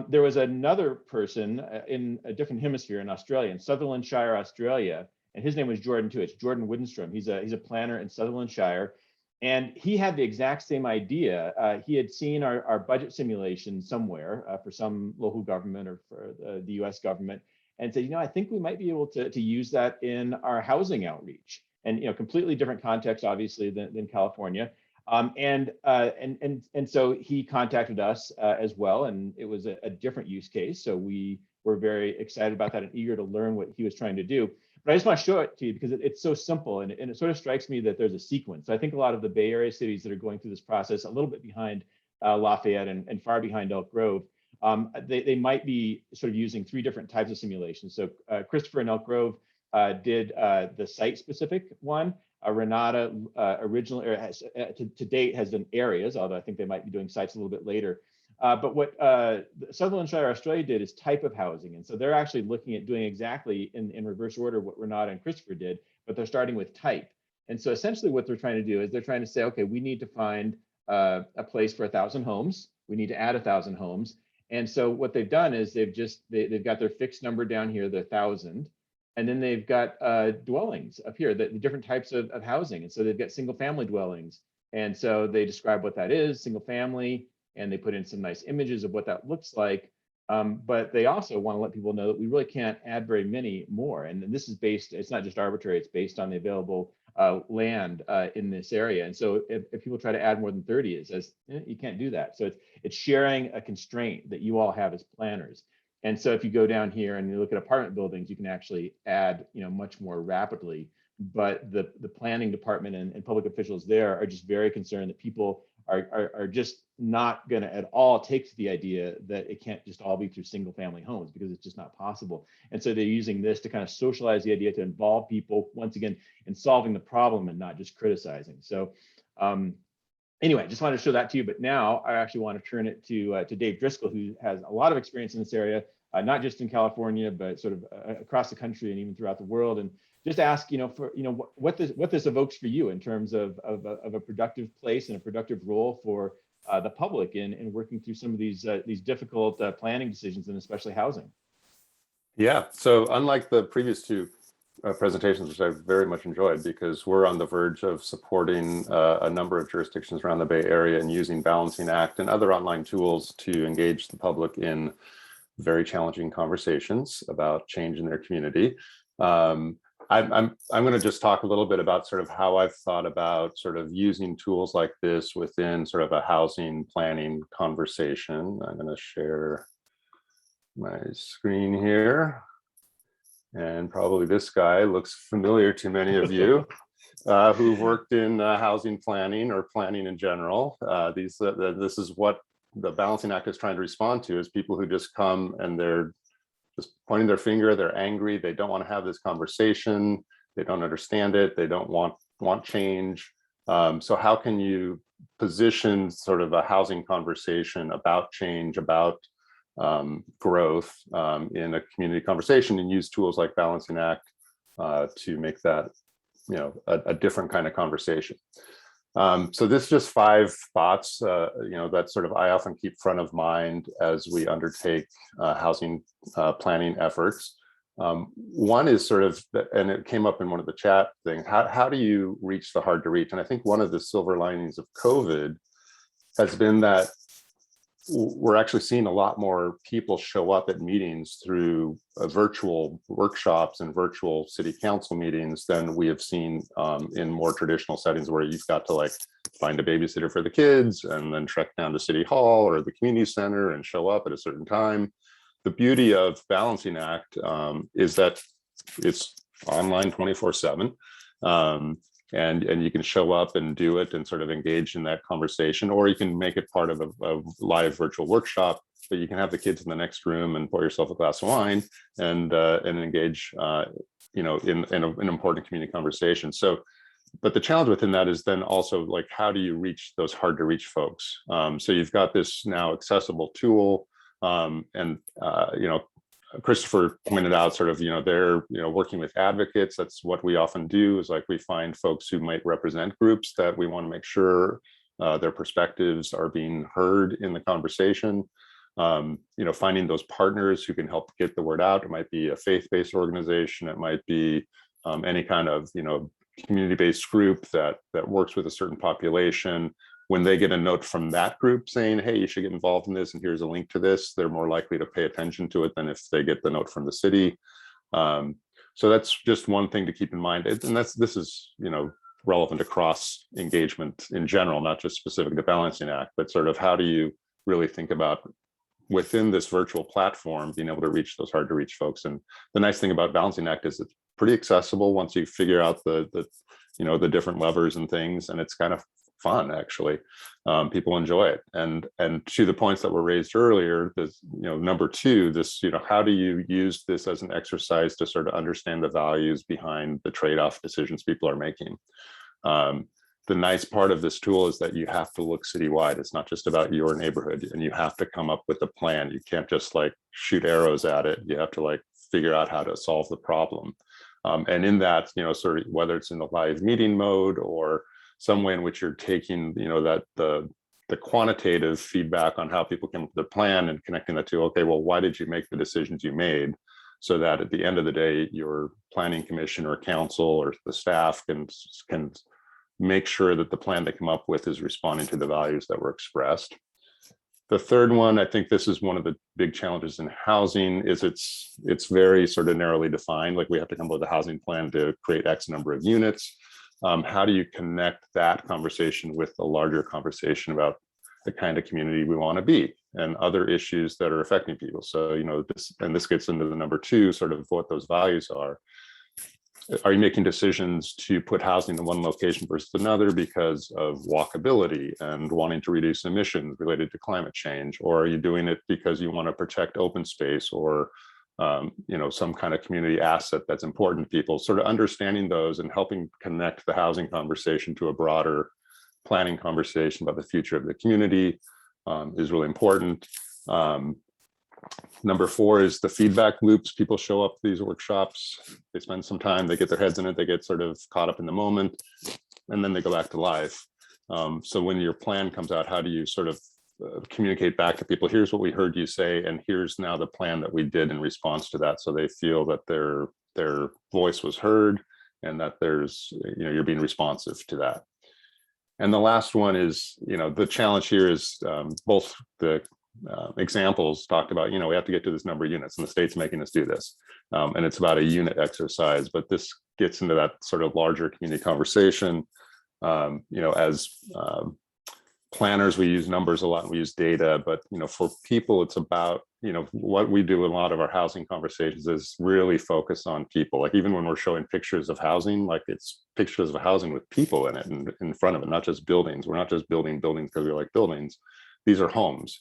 A: There was another person in a different hemisphere in Australia, in Sutherland Shire, Australia, and his name was Jordan too. It's Jordan Widenstrom. He's a planner in Sutherland Shire, and he had the exact same idea. He had seen our budget simulation somewhere for some local government or for the U.S. government, and said, I think we might be able to use that in our housing outreach. And completely different context, obviously, than California. And so he contacted us as well, and it was a different use case. So we were very excited about that and eager to learn what he was trying to do. But I just want to show it to you because it's so simple, and it sort of strikes me that there's a sequence. I think a lot of the Bay Area cities that are going through this process, a little bit behind Lafayette and far behind Elk Grove, they might be sort of using 3 different types of simulations. So Christopher in Elk Grove did the site-specific one. Renata originally, or to date, has done areas, although I think they might be doing sites a little bit later. But what Sutherland Shire Australia did is type of housing. And so they're actually looking at doing exactly in reverse order what Renata and Christopher did, but they're starting with type. And so essentially what they're trying to do is they're trying to say, okay, we need to find a place for 1,000 homes. We need to add 1,000 homes. And so what they've done is they've got their fixed number down here, the 1,000. And then they've got dwellings up here, the different types of housing. And so they've got single family dwellings. And so they describe what that is, single family, and they put in some nice images of what that looks like. But they also want to let people know that we really can't add very many more. And this is based, it's not just arbitrary, it's based on the available land in this area. And so if people try to add more than 30, it says, you can't do that. So it's sharing a constraint that you all have as planners. And so if you go down here and you look at apartment buildings, you can actually add, much more rapidly. But the planning department and public officials there are just very concerned that people are just not going to at all take to the idea that it can't just all be through single family homes, because it's just not possible. And so they're using this to kind of socialize the idea, to involve people once again in solving the problem and not just criticizing. So anyway, just wanted to show that to you. But now I actually want to turn it to Dave Driskell, who has a lot of experience in this area, not just in California, but sort of across the country and even throughout the world. And just ask, what this evokes for you in terms of a productive place and a productive role for the public in working through some of these difficult planning decisions, and especially housing.
D: Yeah. So unlike the previous 2 presentations, which I very much enjoyed, because we're on the verge of supporting a number of jurisdictions around the Bay Area and using Balancing Act and other online tools to engage the public in very challenging conversations about change in their community. I'm going to just talk a little bit about sort of how I've thought about sort of using tools like this within sort of a housing planning conversation. I'm going to share my screen here. And probably this guy looks familiar to many of you who've worked in housing planning or planning in general. This is what the Balancing Act is trying to respond to, is people who just come and they're just pointing their finger, they're angry, they don't want to have this conversation, they don't understand it, they don't want change. So how can you position sort of a housing conversation about change, about growth in a community conversation, and use tools like Balancing Act to make that a different kind of conversation. So this is just 5 thoughts, that sort of I often keep front of mind as we undertake housing planning efforts. One is sort of, and it came up in one of the chat things, how do you reach the hard to reach? And I think one of the silver linings of COVID has been that we're actually seeing a lot more people show up at meetings through virtual workshops and virtual city council meetings than we have seen in more traditional settings, where you've got to like find a babysitter for the kids and then trek down to City Hall or the community center and show up at a certain time. The beauty of Balancing Act is that it's online 24/7. And you can show up and do it and sort of engage in that conversation, or you can make it part of a live virtual workshop. But you can have the kids in the next room and pour yourself a glass of wine and engage, in an important community conversation. So, but the challenge within that is then also like, how do you reach those hard to reach folks? So you've got this now accessible tool, Christopher pointed out sort of, they're, working with advocates. That's what we often do, is like we find folks who might represent groups that we want to make sure their perspectives are being heard in the conversation. Finding those partners who can help get the word out. It might be a faith-based organization. It might be any kind of, community-based group that works with a certain population. When they get a note from that group saying, hey, you should get involved in this, and here's a link to this, they're more likely to pay attention to it than if they get the note from the city. So that's just one thing to keep in mind. And this is, relevant across engagement in general, not just specific to Balancing Act, but sort of how do you really think about within this virtual platform, being able to reach those hard to reach folks. And the nice thing about Balancing Act is it's pretty accessible once you figure out the different levers and things, and it's kind of fun, actually. People enjoy it. And to the points that were raised earlier, this, number two, this, how do you use this as an exercise to sort of understand the values behind the trade-off decisions people are making? The nice part of this tool is that you have to look citywide. It's not just about your neighborhood, and you have to come up with a plan. You can't just like shoot arrows at it. You have to like figure out how to solve the problem. And in that, sort of whether it's in the live meeting mode or some way in which you're taking, that the quantitative feedback on how people came up with their plan and connecting that to, okay, well, why did you make the decisions you made? So that at the end of the day, your planning commission or council or the staff can make sure that the plan they come up with is responding to the values that were expressed. The third one, I think this is one of the big challenges in housing, is it's very sort of narrowly defined. Like we have to come up with a housing plan to create X number of units. How do you connect that conversation with a larger conversation about the kind of community we want to be and other issues that are affecting people? So, this gets into the number two, sort of what those values are. Are you making decisions to put housing in one location versus another because of walkability and wanting to reduce emissions related to climate change? Or are you doing it because you want to protect open space or some kind of community asset that's important to people? Sort of understanding those and helping connect the housing conversation to a broader planning conversation about the future of the community is really important. Number four is the feedback loops. People show up to these workshops, they spend some time, they get their heads in it, they get sort of caught up in the moment, and then they go back to life. So when your plan comes out, how do you sort of communicate back to people, here's what we heard you say, and here's now the plan that we did in response to that, so they feel that their voice was heard and that there's, you're being responsive to that. And the last one is, the challenge here is both the examples talked about, we have to get to this number of units and the state's making us do this. And it's about a unit exercise, but this gets into that sort of larger community conversation. As planners, we use numbers a lot and we use data, but, for people, it's about, what we do in a lot of our housing conversations is really focus on people. Like even when we're showing pictures of housing, like it's pictures of housing with people in it and in front of it, not just buildings. We're not just building buildings because we like buildings. These are homes.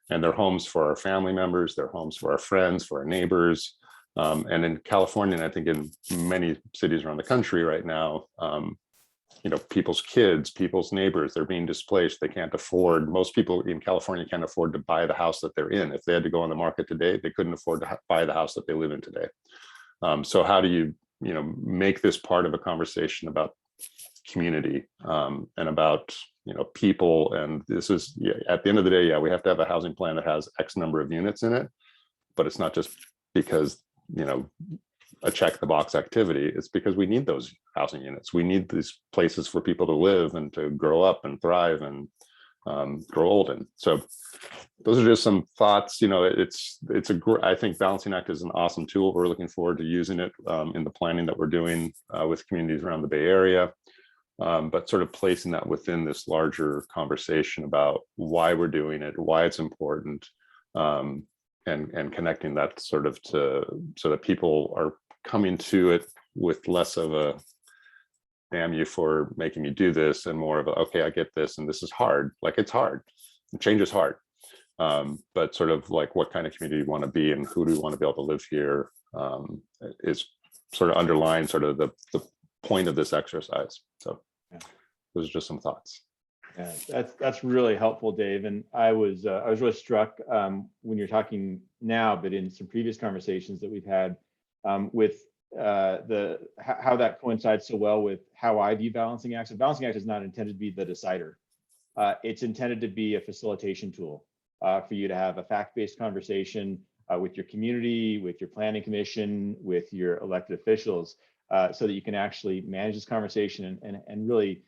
D: And they're homes for our family members, they're homes for our friends, for our neighbors. And in California, and I think in many cities around the country right now, people's kids, people's neighbors, they're being displaced. They can't afford, most people in California can't afford to buy the house that they're in. If they had to go on the market today, they couldn't afford to buy the house that they live in today. So how do you, make this part of a conversation about community and about people? And this is, at the end of the day, we have to have a housing plan that has X number of units in it, but it's not just because a check the box activity. It's because we need those housing units. We need these places for people to live and to grow up and thrive and grow old in. So those are just some thoughts. I think Balancing Act is an awesome tool. We're looking forward to using it in the planning that we're doing with communities around the Bay Area. but sort of placing that within this larger conversation about why we're doing it, why it's important, and connecting that sort of so that people are coming to it with less of a damn you for making me do this, and more of a, okay, I get this, and this is hard. Like, it's hard. Change is hard. But sort of like, what kind of community do you want to be, and who do you want to be able to live here, is sort of underlying sort of the point of this exercise. So
A: yeah.
D: Those are just some thoughts.
A: Yeah, that's really helpful, Dave. And I was really struck when you're talking now, but in some previous conversations that we've had with how that coincides so well with how I view balancing acts. A balancing act is not intended to be the decider. It's intended to be a facilitation tool for you to have a fact-based conversation with your community, with your planning commission, with your elected officials, so that you can actually manage this conversation and really,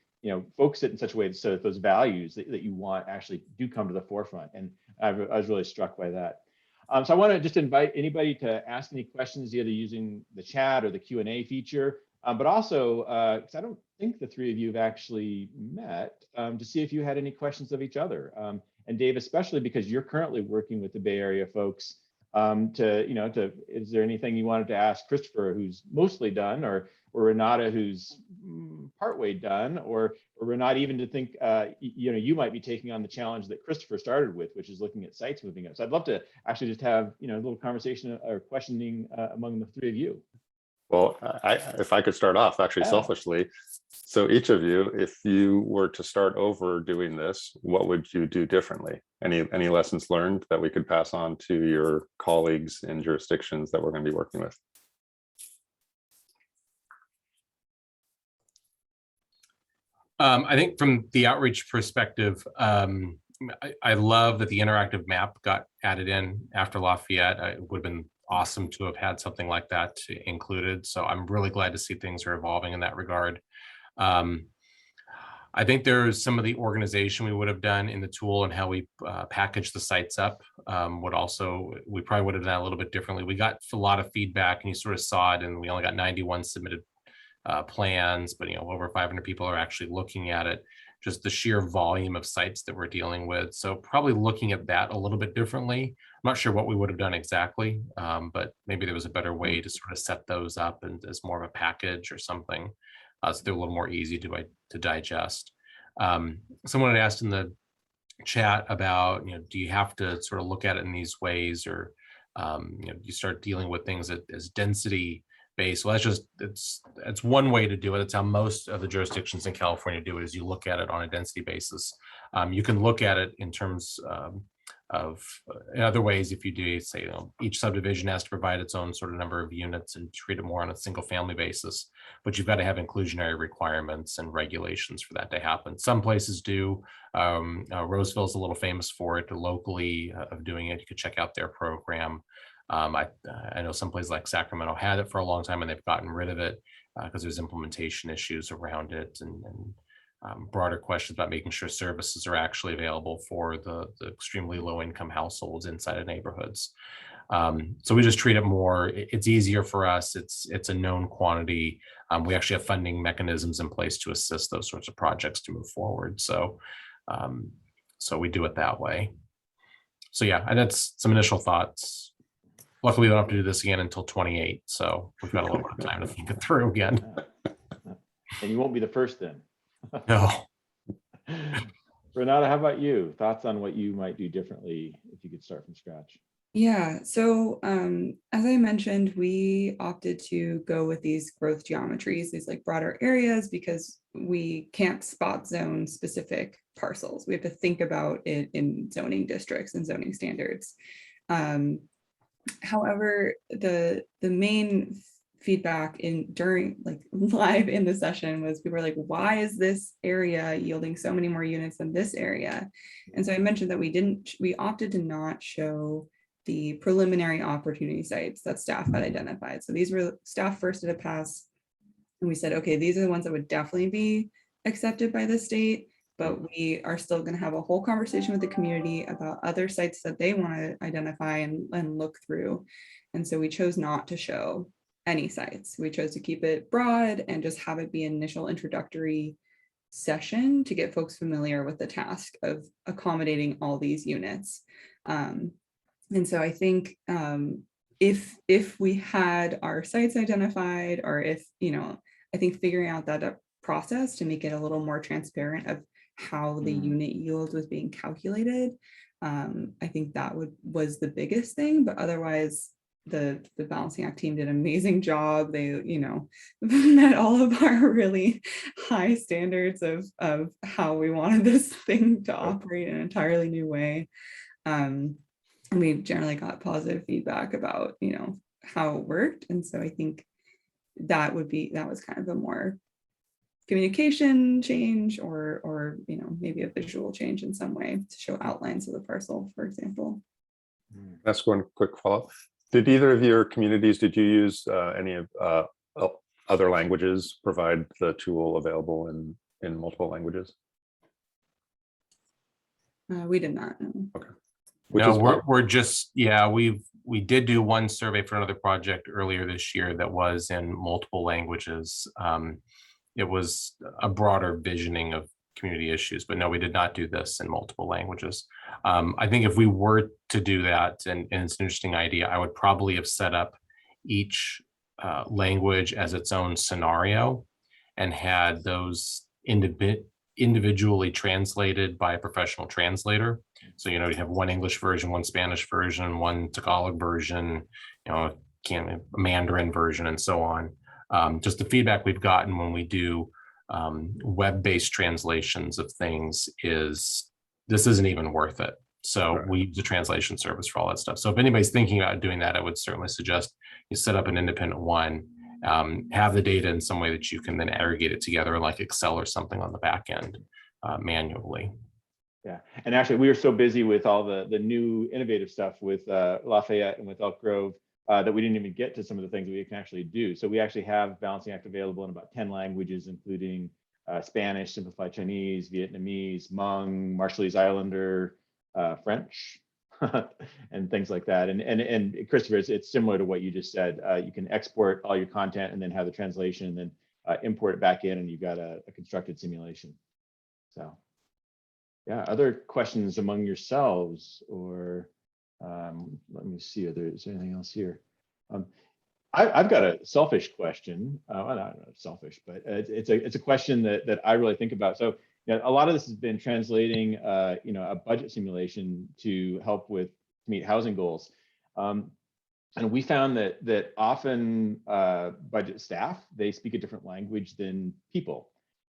A: focus it in such a way so that those values that you want actually do come to the forefront. And I was really struck by that. So I want to just invite anybody to ask any questions, either using the chat or the Q&A feature, but also, because I don't think the three of you have actually met, to see if you had any questions of each other. And Dave, especially because you're currently working with the Bay Area folks, is there anything you wanted to ask Christopher, who's mostly done, or Renata, who's partway done, or Renata, even to think, you might be taking on the challenge that Christopher started with, which is looking at sites moving up. So I'd love to actually just have, a little conversation or questioning among the three of you.
D: Well, if I could start off actually selfishly. So each of you, if you were to start over doing this, what would you do differently? Any lessons learned that we could pass on to your colleagues in jurisdictions that we're going to be working with?
B: I think from the outreach perspective, I love that the interactive map got added in after Lafayette. It would have been awesome to have had something like that included. So I'm really glad to see things are evolving in that regard. I think there's some of the organization we would have done in the tool and how we package the sites up we probably would have done a little bit differently. We got a lot of feedback, and you sort of saw it, and we only got 91 submitted plans, but over 500 people are actually looking at it. Just the sheer volume of sites that we're dealing with. So probably looking at that a little bit differently. I'm not sure what we would have done exactly, but maybe there was a better way to sort of set those up and as more of a package or something, so they're a little more easy to digest. Someone had asked in the chat about, do you have to sort of look at it in these ways, or you start dealing with things as density based? Well, it's one way to do it. It's how most of the jurisdictions in California do it, is you look at it on a density basis. You can look at it in terms in other ways. If you do say, each subdivision has to provide its own sort of number of units and treat it more on a single family basis, but you've got to have inclusionary requirements and regulations for that to happen. Some places do. Roseville's a little famous for it locally, of doing it. You could check out their program. I know some places like Sacramento had it for a long time, and they've gotten rid of it because there's implementation issues around it, and broader questions about making sure services are actually available for the extremely low income households inside of neighborhoods. So we just treat it more, it's easier for us. It's a known quantity. We actually have funding mechanisms in place to assist those sorts of projects to move forward. So we do it that way. So yeah, and that's some initial thoughts. Luckily, we don't have to do this again until 28. So we've got a little more time to think it through again.
A: And you won't be the first then.
B: No.
A: Renata, how about you? Thoughts on what you might do differently if you could start from scratch?
C: Yeah, so as I mentioned, we opted to go with these growth geometries, these like broader areas, because we can't spot zone specific parcels. We have to think about it in zoning districts and zoning standards. However, the main feedback during like live in the session was people were like, why is this area yielding so many more units than this area? And so I mentioned that we opted to not show the preliminary opportunity sites that staff had identified. So these were staff first did a pass, and we said, okay, these are the ones that would definitely be accepted by the state, but we are still going to have a whole conversation with the community about other sites that they want to identify and look through. And so we chose not to show any sites. We chose to keep it broad and just have it be an initial introductory session to get folks familiar with the task of accommodating all these units. And so I think if we had our sites identified, or if, I think figuring out that process to make it a little more transparent of how the unit yield was being calculated, I think that was the biggest thing. But otherwise, the balancing act team did an amazing job. They, met all of our really high standards of how we wanted this thing to operate in an entirely new way. And we generally got positive feedback about, how it worked. And so I think that was kind of a more communication change, or maybe a visual change in some way to show outlines of the parcel, for example.
D: That's one quick follow-up. Did either of your communities, did you use any of other languages, provide the tool available in multiple languages?
C: We did not. No.
D: Okay.
B: No, we're just, we did do one survey for another project earlier this year that was in multiple languages. It was a broader visioning of community issues, but no, we did not do this in multiple languages. I think if we were to do that, and it's an interesting idea, I would probably have set up each language as its own scenario and had those individually translated by a professional translator. So, you have one English version, one Spanish version, one Tagalog version, a Mandarin version, and so on. Just the feedback we've gotten when we do web-based translations of things is this isn't even worth it. So we use a translation service for all that stuff. So if anybody's thinking about doing that, I would certainly suggest you set up an independent one, have the data in some way that you can then aggregate it together like Excel or something on the back end manually.
A: Yeah, and actually we were so busy with all the new innovative stuff with Lafayette and with Elk Grove that we didn't even get to some of the things that we can actually do. So we actually have Balancing Act available in about 10 languages, including Spanish, Simplified Chinese, Vietnamese, Hmong, Marshallese Islander, French, and things like that. And Christopher, it's similar to what you just said. You can export all your content and then have the translation, and then import it back in, and you've got a constructed simulation. So yeah, other questions among yourselves, or let me see, is there anything else here? I've got a selfish question. Well, not selfish, but it's a question that I really think about. So a lot of this has been translating a budget simulation to help to meet housing goals. And we found that often budget staff, they speak a different language than people.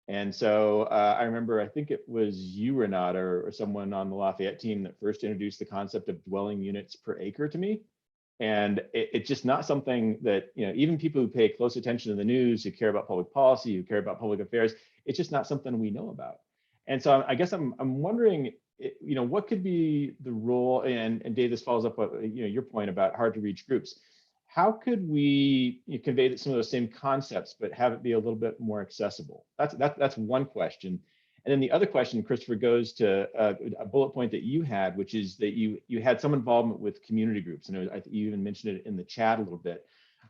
A: And so I remember, I think it was you, Renata, or someone on the Lafayette team that first introduced the concept of dwelling units per acre to me. And it's just not something that, even people who pay close attention to the news, who care about public policy, who care about public affairs, it's just not something we know about. And so I guess I'm wondering, what could be the role, and Dave, this follows up on your point about hard to reach groups. How could we convey some of those same concepts, but have it be a little bit more accessible? That's one question. And then the other question, Christopher, goes to a bullet point that you had, which is that you had some involvement with community groups. And I think you even mentioned it in the chat a little bit.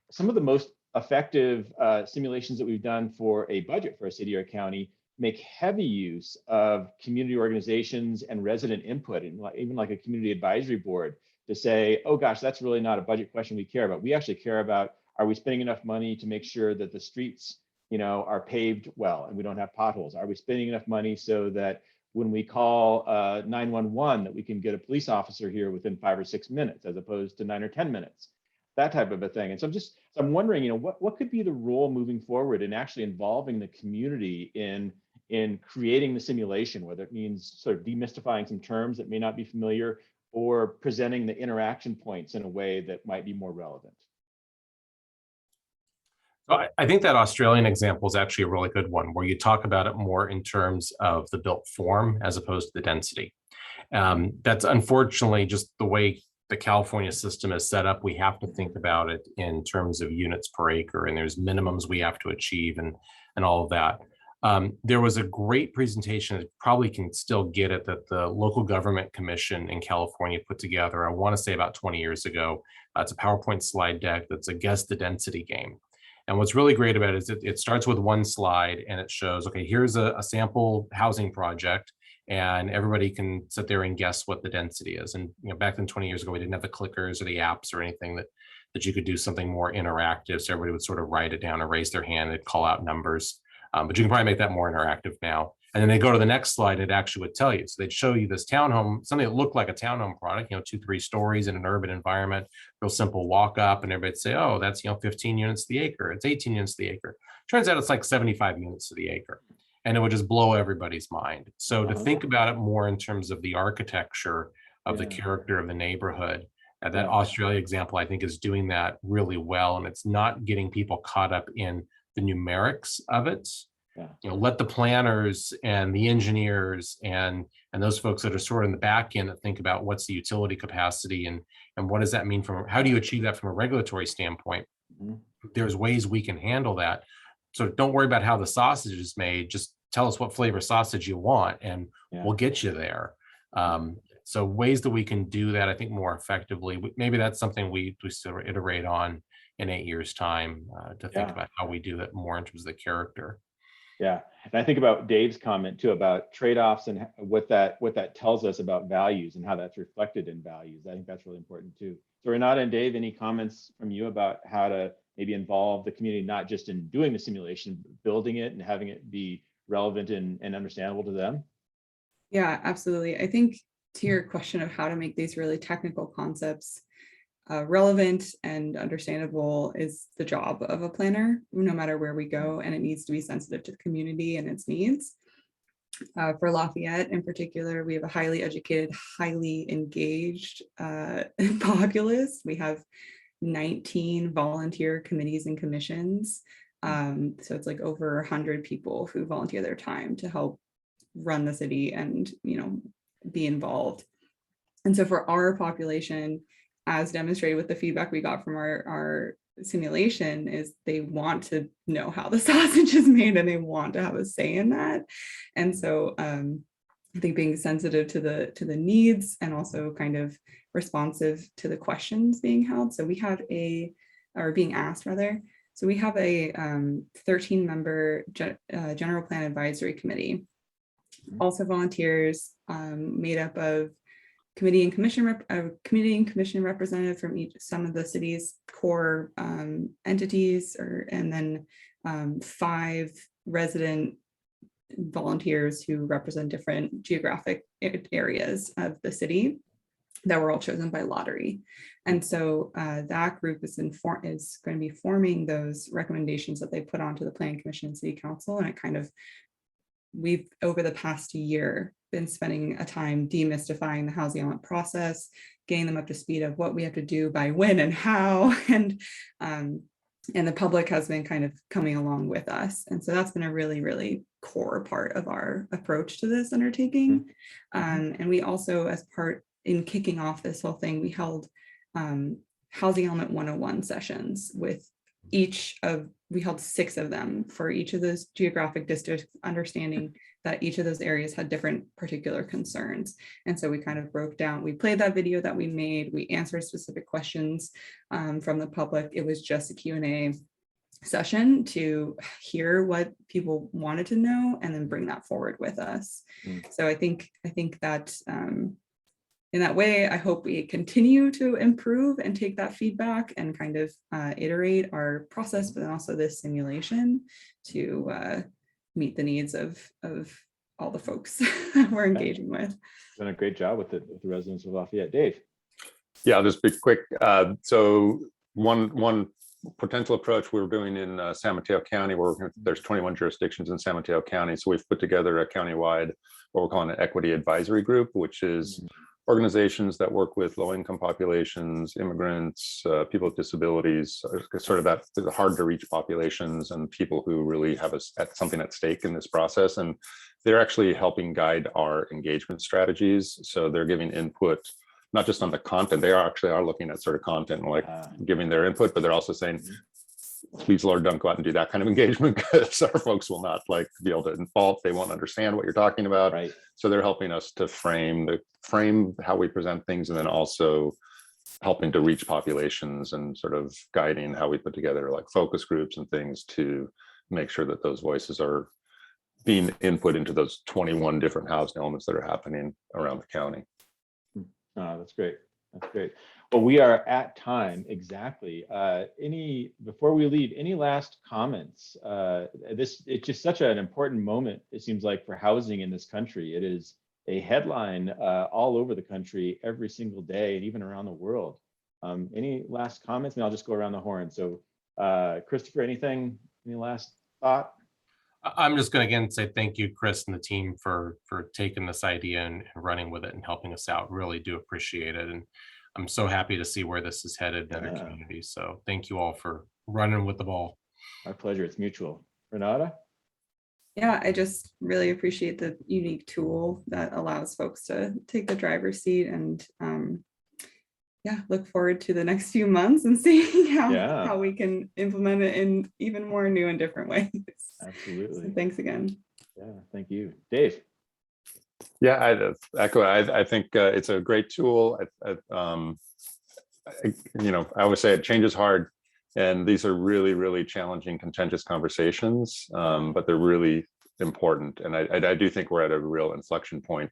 A: Some of the most effective simulations that we've done for a budget for a city or a county make heavy use of community organizations and resident input, and even like a community advisory board, to say, oh gosh, that's really not a budget question we care about. We actually care about, are we spending enough money to make sure that the streets are paved well and we don't have potholes? Are we spending enough money so that when we call 911 that we can get a police officer here within 5 or 6 minutes as opposed to 9 or 10 minutes? That type of a thing. And so I'm wondering, what could be the role moving forward in actually involving the community in creating the simulation, whether it means sort of demystifying some terms that may not be familiar, or presenting the interaction points in a way that might be more relevant?
B: I think that Australian example is actually a really good one, where you talk about it more in terms of the built form as opposed to the density. That's unfortunately just the way the California system is set up. We have to think about it in terms of units per acre, and there's minimums we have to achieve and all of that. There was a great presentation that probably can still get it, that the Local Government Commission in California put together, I want to say about 20 years ago. It's a PowerPoint slide deck that's a guess the density game. And what's really great about it is it starts with one slide and it shows, okay, here's a sample housing project, and everybody can sit there and guess what the density is. And back then 20 years ago, we didn't have the clickers or the apps or anything that you could do something more interactive. So everybody would sort of write it down or raise their hand and call out numbers. But you can probably make that more interactive now. And then they go to the next slide, it actually would tell you. So they'd show you this townhome, something that looked like a townhome product, 2-3 stories in an urban environment, real simple walk up, and everybody'd say, oh, that's 15 units to the acre, it's 18 units to the acre. Turns out it's like 75 units to the acre. And it would just blow everybody's mind. So to think about it more in terms of the architecture of the character of the neighborhood, that Australia example, I think, is doing that really well. And it's not getting people caught up in the numerics of it. Let the planners and the engineers and those folks that are sort of in the back end that think about what's the utility capacity and what does that mean how do you achieve that from a regulatory standpoint? There's ways we can handle that. So don't worry about how the sausage is made. Just tell us what flavor sausage you want and we'll get you there. So ways that we can do that, I think, more effectively. Maybe that's something we still iterate on in 8 years' time to think about how we do that more in terms of the character.
A: Yeah, and I think about Dave's comment too about trade-offs and what that tells us about values and how that's reflected in values. I think that's really important too. So Renata and Dave, any comments from you about how to maybe involve the community, not just in doing the simulation, but building it and having it be relevant and understandable to them?
C: Yeah, absolutely. I think to your question of how to make these really technical concepts relevant and understandable is the job of a planner, no matter where we go, and it needs to be sensitive to the community and its needs. For Lafayette in particular, we have a highly educated, highly engaged populace. We have 19 volunteer committees and commissions. So it's like over 100 people who volunteer their time to help run the city and be involved. And so for our population, as demonstrated with the feedback we got from our simulation, is they want to know how the sausage is made and they want to have a say in that. And so I think being sensitive to the needs and also kind of responsive to the questions being held. So we have being asked rather. So we have a 13-member general plan advisory committee, also volunteers, made up of committee and commission representative from some of the city's core entities, and then 5 resident volunteers who represent different geographic areas of the city that were all chosen by lottery. And so that group is going to be forming those recommendations that they put onto the Planning Commission and City Council. And we've over the past year been spending a time demystifying the housing element process, getting them up to speed of what we have to do by when and how, and the public has been kind of coming along with us. And so that's been a really, really core part of our approach to this undertaking. And we also, as part in kicking off this whole thing, we held housing element 101 sessions with we held 6 of them for each of those geographic districts, understanding that each of those areas had different particular concerns. And so we kind of broke down, we played that video that we made, we answered specific questions from the public. It was just a Q&A session to hear what people wanted to know and then bring that forward with us. So I think that in that way, I hope we continue to improve and take that feedback and kind of iterate our process, but then also this simulation to meet the needs of all the folks that we're engaging with.
A: Done a great job with the residents of Lafayette. Dave.
D: Yeah, I'll just be quick. So one potential approach we're doing in San Mateo County, there's 21 jurisdictions in San Mateo County. So we've put together a countywide, what we're calling an equity advisory group, which is organizations that work with low-income populations, immigrants, people with disabilities, sort of that hard to reach populations and people who really have something at stake in this process. And they're actually helping guide our engagement strategies. So they're giving input, not just on the content, they are looking at sort of content and like giving their input, but they're also saying, please, Lord, don't go out and do that kind of engagement because our folks will not be able to involve. They won't understand what you're talking about. Right. So they're helping us to frame how we present things, and then also helping to reach populations and sort of guiding how we put together like focus groups and things to make sure that those voices are being input into those 21 different housing elements that are happening around the county.
A: Oh, that's great. That's great. Well, we are at time exactly. Before we leave, any last comments? It's just such an important moment, it seems like, for housing in this country. It is a headline all over the country every single day and even around the world. Any last comments? And I'll just go around the horn. So Christopher, any last thought?
B: I'm just going to again say thank you, Chris and the team, for taking this idea and running with it and helping us out. Really do appreciate it. And I'm so happy to see where this is headed in our community. So thank you all for running with the ball.
A: Our pleasure. It's mutual. Renata?
C: Yeah, I just really appreciate the unique tool that allows folks to take the driver's seat, and yeah, look forward to the next few months and seeing how we can implement it in even more new and different ways.
A: Absolutely.
C: So thanks again.
A: Yeah, thank you. Dave?
D: Yeah, I echo. I think it's a great tool. I always say it changes hard, and these are really, really challenging, contentious conversations, but they're really important. And I do think we're at a real inflection point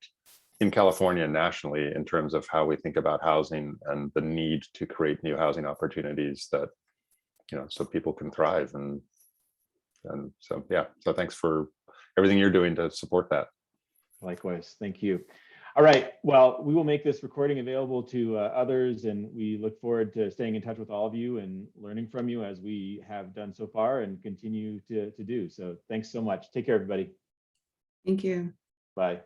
D: in California and nationally in terms of how we think about housing and the need to create new housing opportunities that, so people can thrive. And so, yeah, so thanks for everything you're doing to support that.
A: Likewise, thank you. All right, well, we will make this recording available to others, and we look forward to staying in touch with all of you and learning from you as we have done so far and continue to do. So thanks so much. Take care, everybody.
C: Thank you.
A: Bye.